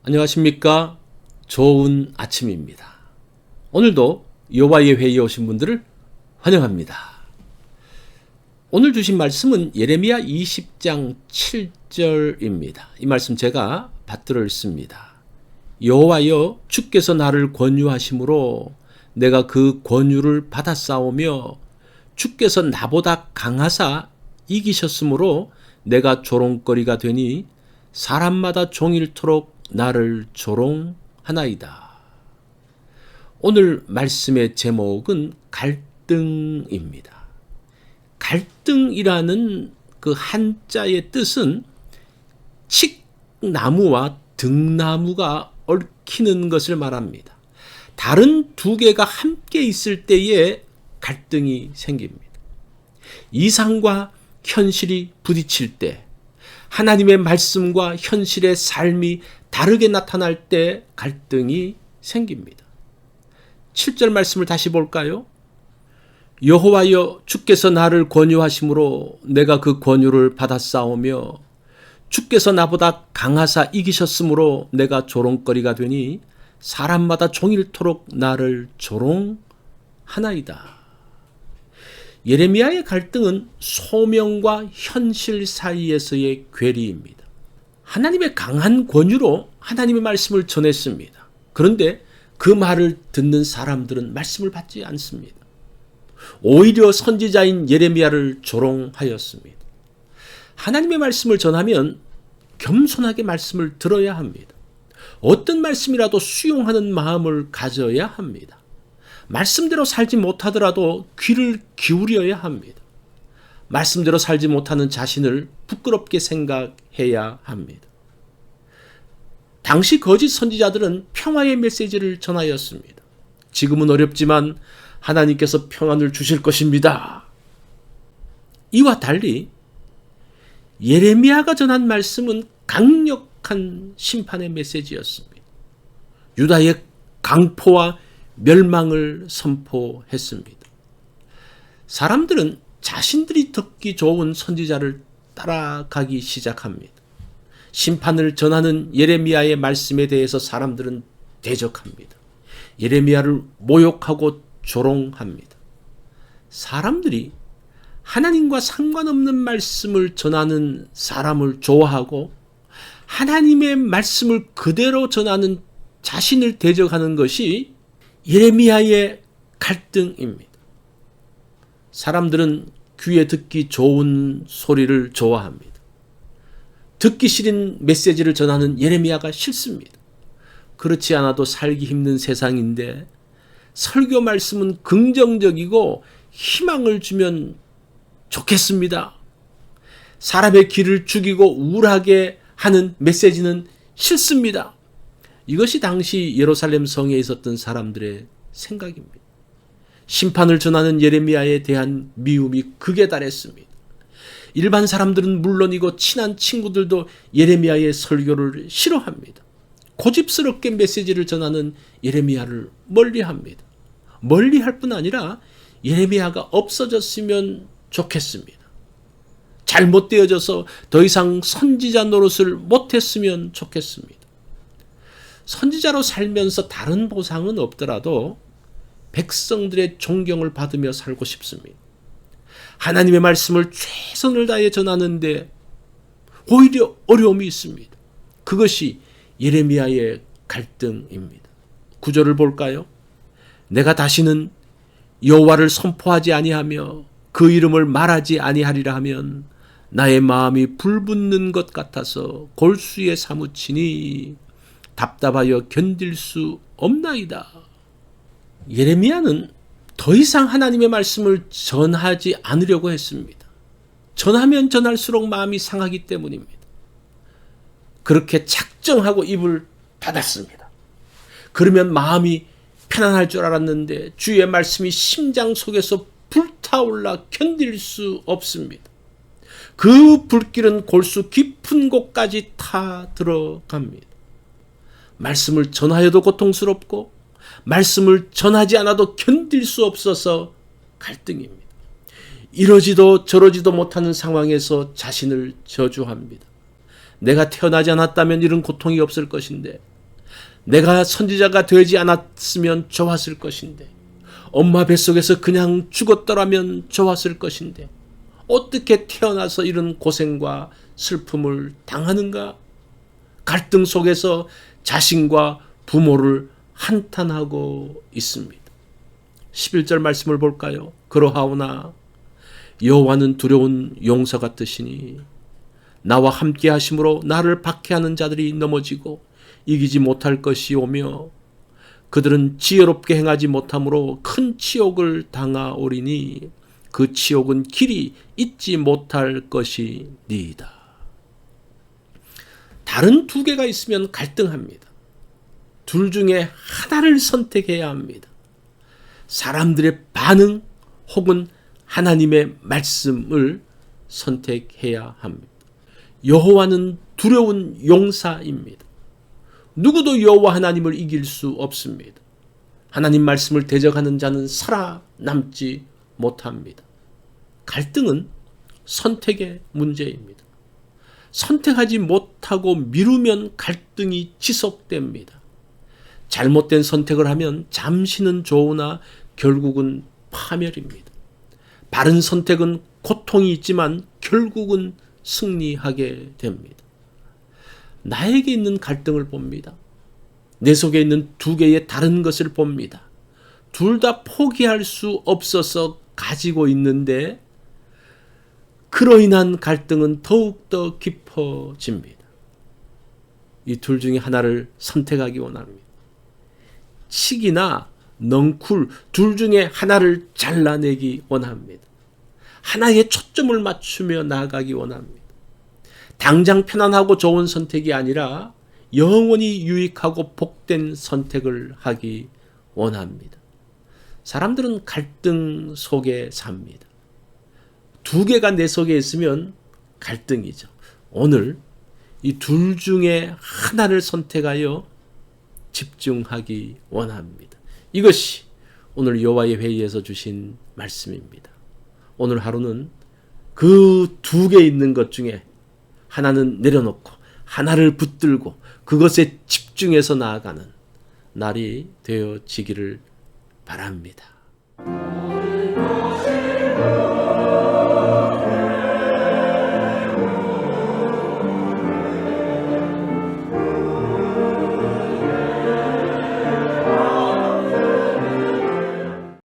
안녕하십니까? 좋은 아침입니다. 오늘도 여호와의 회의에 오신 분들을 환영합니다. 오늘 주신 말씀은 예레미야 20장 7절입니다. 이 말씀 제가 받들어 읽습니다. 여호와여, 주께서 나를 권유하심으로 내가 그 권유를 받아싸우며 주께서 나보다 강하사 이기셨으므로 내가 조롱거리가 되니 사람마다 종일토록 나를 조롱하나이다. 오늘 말씀의 제목은 갈등입니다. 갈등이라는 그 한자의 뜻은 칡나무와 등나무가 얽히는 것을 말합니다. 다른 두 개가 함께 있을 때에 갈등이 생깁니다. 이상과 현실이 부딪힐 때, 하나님의 말씀과 현실의 삶이 다르게 나타날 때 갈등이 생깁니다. 7절 말씀을 다시 볼까요? 여호와여, 주께서 나를 권유하심으로 내가 그 권유를 받아싸우며 주께서 나보다 강하사 이기셨으므로 내가 조롱거리가 되니 사람마다 종일토록 나를 조롱하나이다. 예레미야의 갈등은 소명과 현실 사이에서의 괴리입니다. 하나님의 강한 권유로 하나님의 말씀을 전했습니다. 그런데 그 말을 듣는 사람들은 말씀을 받지 않습니다. 오히려 선지자인 예레미야를 조롱하였습니다. 하나님의 말씀을 전하면 겸손하게 말씀을 들어야 합니다. 어떤 말씀이라도 수용하는 마음을 가져야 합니다. 말씀대로 살지 못하더라도 귀를 기울여야 합니다. 말씀대로 살지 못하는 자신을 부끄럽게 생각해야 합니다. 당시 거짓 선지자들은 평화의 메시지를 전하였습니다. 지금은 어렵지만 하나님께서 평안을 주실 것입니다. 이와 달리 예레미야가 전한 말씀은 강력한 심판의 메시지였습니다. 유다의 강포와 멸망을 선포했습니다. 사람들은 자신들이 듣기 좋은 선지자를 따라가기 시작합니다. 심판을 전하는 예레미야의 말씀에 대해서 사람들은 대적합니다. 예레미야를 모욕하고 조롱합니다. 사람들이 하나님과 상관없는 말씀을 전하는 사람을 좋아하고 하나님의 말씀을 그대로 전하는 자신을 대적하는 것이 예레미야의 갈등입니다. 사람들은 귀에 듣기 좋은 소리를 좋아합니다. 듣기 싫은 메시지를 전하는 예레미야가 싫습니다. 그렇지 않아도 살기 힘든 세상인데 설교 말씀은 긍정적이고 희망을 주면 좋겠습니다. 사람의 길을 죽이고 우울하게 하는 메시지는 싫습니다. 이것이 당시 예루살렘 성에 있었던 사람들의 생각입니다. 심판을 전하는 예레미야에 대한 미움이 극에 달했습니다. 일반 사람들은 물론이고 친한 친구들도 예레미야의 설교를 싫어합니다. 고집스럽게 메시지를 전하는 예레미야를 멀리합니다. 멀리할 뿐 아니라 예레미야가 없어졌으면 좋겠습니다. 잘못되어져서 더 이상 선지자 노릇을 못했으면 좋겠습니다. 선지자로 살면서 다른 보상은 없더라도 백성들의 존경을 받으며 살고 싶습니다. 하나님의 말씀을 최선을 다해 전하는데 오히려 어려움이 있습니다. 그것이 예레미야의 갈등입니다. 9절을 볼까요? 내가 다시는 여호와를 선포하지 아니하며 그 이름을 말하지 아니하리라 하면 나의 마음이 불붙는 것 같아서 골수에 사무치니 답답하여 견딜 수 없나이다. 예레미야는 더 이상 하나님의 말씀을 전하지 않으려고 했습니다. 전하면 전할수록 마음이 상하기 때문입니다. 그렇게 작정하고 입을 닫았습니다. 그러면 마음이 편안할 줄 알았는데 주의 말씀이 심장 속에서 불타올라 견딜 수 없습니다. 그 불길은 골수 깊은 곳까지 타 들어갑니다. 말씀을 전하여도 고통스럽고 말씀을 전하지 않아도 견딜 수 없어서 갈등입니다. 이러지도 저러지도 못하는 상황에서 자신을 저주합니다. 내가 태어나지 않았다면 이런 고통이 없을 것인데 내가 선지자가 되지 않았으면 좋았을 것인데, 엄마 뱃속에서 그냥 죽었더라면 좋았을 것인데, 어떻게 태어나서 이런 고생과 슬픔을 당하는가? 갈등 속에서 자신과 부모를 한탄하고 있습니다. 11절 말씀을 볼까요? 그러하오나 여호와는 두려운 용사 같으시니 나와 함께 하심으로 나를 박해하는 자들이 넘어지고 이기지 못할 것이오며 그들은 지혜롭게 행하지 못함으로 큰 치욕을 당하오리니 그 치욕은 길이 잊지 못할 것이니이다. 다른 두 개가 있으면 갈등합니다. 둘 중에 하나를 선택해야 합니다. 사람들의 반응 혹은 하나님의 말씀을 선택해야 합니다. 여호와는 두려운 용사입니다. 누구도 여호와 하나님을 이길 수 없습니다. 하나님 말씀을 대적하는 자는 살아남지 못합니다. 갈등은 선택의 문제입니다. 선택하지 못하고 미루면 갈등이 지속됩니다. 잘못된 선택을 하면 잠시는 좋으나 결국은 파멸입니다. 바른 선택은 고통이 있지만 결국은 승리하게 됩니다. 나에게 있는 갈등을 봅니다. 내 속에 있는 두 개의 다른 것을 봅니다. 둘 다 포기할 수 없어서 가지고 있는데 그로 인한 갈등은 더욱더 깊어집니다. 이 둘 중에 하나를 선택하기 원합니다. 칡이나 넝쿨 둘 중에 하나를 잘라내기 원합니다. 하나에 초점을 맞추며 나아가기 원합니다. 당장 편안하고 좋은 선택이 아니라 영원히 유익하고 복된 선택을 하기 원합니다. 사람들은 갈등 속에 삽니다. 두 개가 내 속에 있으면 갈등이죠. 오늘 이 둘 중에 하나를 선택하여 집중하기 원합니다. 이것이 오늘 여호와의 회의에서 주신 말씀입니다. 오늘 하루는 그 두 개 있는 것 중에 하나는 내려놓고 하나를 붙들고 그것에 집중해서 나아가는 날이 되어지기를 바랍니다.